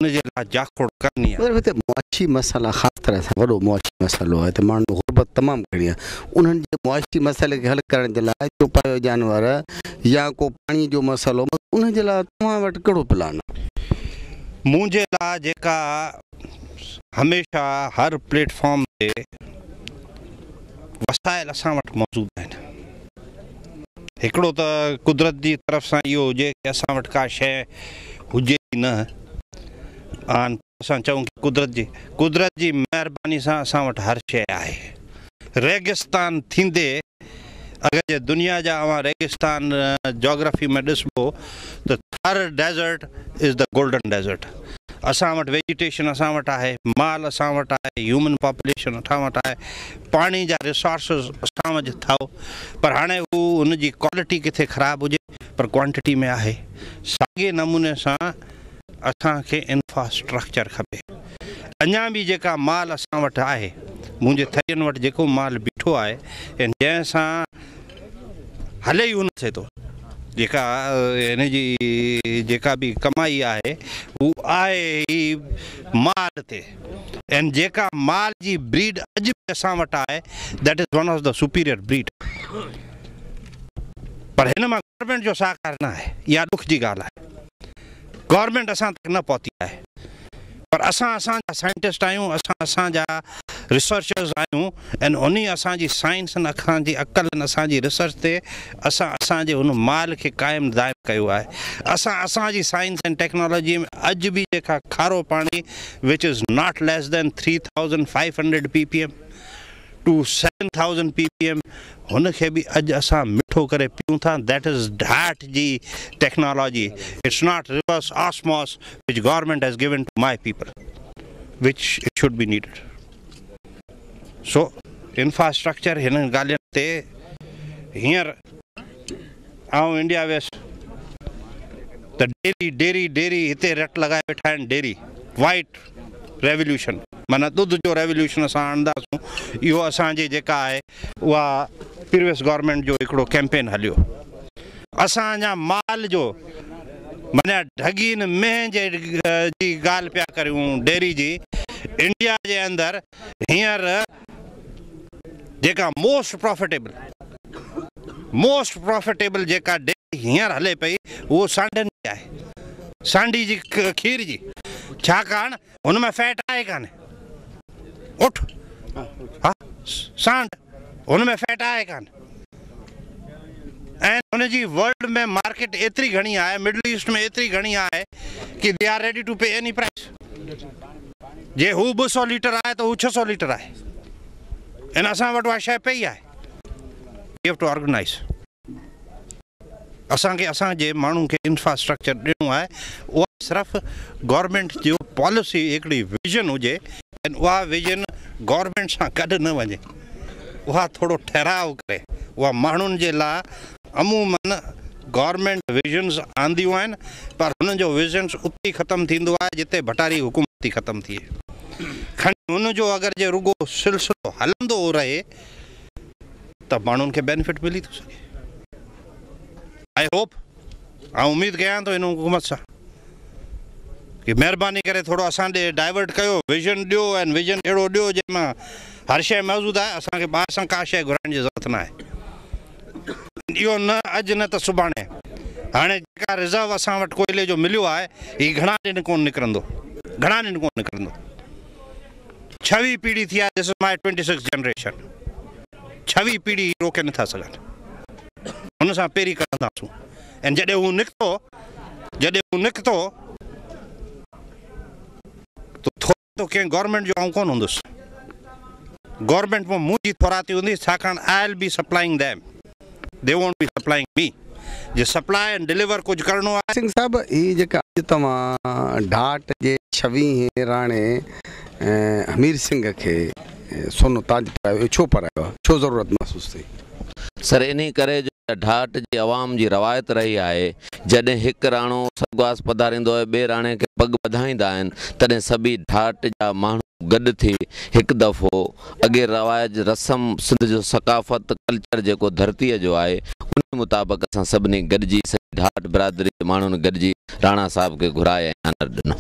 उनजे लाइ जाखोड़ करनी आहे। पर मुआशी मसाला ख़ासि तरह सां वॾो मुआशी मसालो आहे, त माण्हू गुरबत तमामु घणी आहे। उन्हनि जे मुआशी मसाले खे हल करण जे लाइ चौपायो जानवर या को पाणी जो मसालो, उनजे लाइ तव्हां वटि कहिड़ो प्लान आहे? मुंहिंजे लाइ जेका हमेशह हर प्लेटफॉर्म ते वसाइल असां वटि मौजूदु आहिनि। हिकिड़ो त कुदरत जी तरफ़ सां इहो हुजे कि असां वटि का शइ हुजे ई न, असां चऊं कि कुदरत जी महिरबानी सां असां वटि हर शइ आहे। रेगिस्तान थींदे अगरि जे दुनिया जा रेगिस्तान जोग्राफी में ॾिसबो त हर desert is the golden desert. असां वटि वेजिटेशन असां वटि आहे, माल असां वटि आहे, ह्यूमन पॉपुलेशन असां वटि आहे, पाणी जा रिसोर्सिस असां वटि अथव। पर हाणे हू हुनजी क्वालिटी किथे ख़राबु हुजे पर क्वांटिटी में आहे। साॻिए नमूने सां असांखे इंफ्रास्ट्रक्चर खपे। अञा बि जेका माल असां वटि आहे, मुंहिंजे थरियनि वटि जेको माल बीठो आहे ऐं जंहिंसां हले ई उन थिए थो, जेका हिन जी जेका बि कमाई आहे हू आहे ई माल ते। ऐं जेका माल जी ब्रीड अॼु बि असां वटि आहे, that is one of the superior breed. पर हिन मां गवर्नमेंट जो सहकार न आहे, इहा ॾुख जी ॻाल्हि आहे। गवर्नमेंट असां तक न पहुती आहे, पर असांजा साइंटिस्ट आहियूं, असांजा रिसर्चर्स आहियूं, ऐं उन असांजी साइंस असांजी अक़ल असांजी रिसर्च ते असांजे हुन माल खे क़ाइमु दाइमु कयो आहे। असांजी साइंस एंड टेक्नोलॉजी में अॼु बि जेका खारो पाणी विच is not less than 3500 ppm to 7000 ppm, हुनखे बि अॼु असां मिठो करे पियूं था। दैट इज़ ढाट जी technology. It's not reverse osmosis which government has given to my people, which it should be needed. So infrastructure हिन ॻाल्हियुनि ते हींअर आउं इंडिया वियुसि त डेरी हिते रट लॻाए वेठा आहिनि। डेरी वाइट रेवल्यूशन, माना ॾुध जो रेवल्यूशन असां आणंदासूं। इहो असांजी जेका आहे उहा प्रीवियस गवर्नमेंट जो हिकिड़ो कैंपेन हलियो। असांजा माल जो माना ढगीन मेंह जी ॻाल्हि पिया करियूं डेरी जी। इंडिया जे अंदरि हींअर जेका मोस्ट प्रॉफिटेबल जेका डेरी हींअर हले पई उहो सांडनि जी आहे, सांडी जी खीर जी। छाकाणि हुन में फैट आहे कान्हे। उठ हा सांड, हुन में फैट आहे कान। ऐं हुनजी वर्ल्ड में मार्केट एतिरी घणी आहे, मिडल ईस्ट में एतिरी घणी आहे कि they are ready to pay any price. जे हू 200 लीटर आहे त हू 600 लीटर आहे, ऐं असां वटि उहा शइ पई आहे। We have to organise. असांखे असांजे माण्हुनि खे इंफ्रास्ट्रक्चर ॾियणो आहे। उहा सिर्फ़ु गवर्नमेंट जो पॉलिसी हिकिड़ी विजन हुजे, ऐं उहा विजन गवर्नमेंट सां गॾु न वञे, उहा थोरो ठहराव करे उहा माण्हुनि जे लाइ। अमूमन गवर्नमेंट विजन्स आंदियूं आहिनि, पर हुननि जो विजन्स उते ई ख़तमु थींदो आहे जिते भटारी हुकूमत ख़तमु थिए। खणी हुनजो अगरि जे रुगो सिलसिलो हलंदो रहे त माण्हुनि खे बेनिफिट मिली थो सघे। आई होप, ऐं उमेदु कयां थो हिन हुकूमत सां कि महिरबानी करे थोरो असां ॾे डाइवर्ट कयो, विजन ॾियो, ऐं विजन अहिड़ो ॾियो जंहिंमां हर शइ मौजूदु आहे। असांखे ॿाहिरि सां का शइ घुराइण जी ज़रूरत न आहे। इहो न अॼु न त सुभाणे। हाणे जेका रिज़र्व असां वटि कोयले जो मिलियो आहे, हीउ घणा ॾींहं कोन निकिरंदो। 6वीं पीढ़ी थी आहे। This is my 26 generation. 6वीं पीढ़ी रोके नथा सघनि। हुन सां पहिरीं कंदासूं। ऐं जॾहिं हू निकितो त थोरो कंहिं गवर्नमेंट जो आउं कोन हूंदुसि। गवर्नमेंट में मुंहिंजी थोराती हूंदी, छाकाणि I will be supplying them, they won't be supplying mid. J supply and deliver कुझु करिणो आहे। सिंह साहब, ही जेका अॼु तव्हां ढाट जे 26 राणे हमीर सिंह खे सोनो ताज पायो, छो पारायो, छो ज़रूरत महसूस थी? सर इन करे जो ढाट जी अवाम जी रवायत रही आहे, जॾहिं हिकु राणो स्वर्गवास पधारींदो आहे ॿिए राणे खे पग ॿधाईंदा आहिनि, तॾहिं सभी ढाट जा माण्हू गॾु थी हिकु दफ़ो अॻे रवाज रस्म सिंध जो सकाफ़त कल्चर जेको धरतीअ जो आहे उन मुताबिक़ असां सभिनी गॾिजी सॼी ढाट बिरादरी जे माण्हुनि गॾिजी राणा साहिब खे घुराए ऐं ऑनर ॾिनो।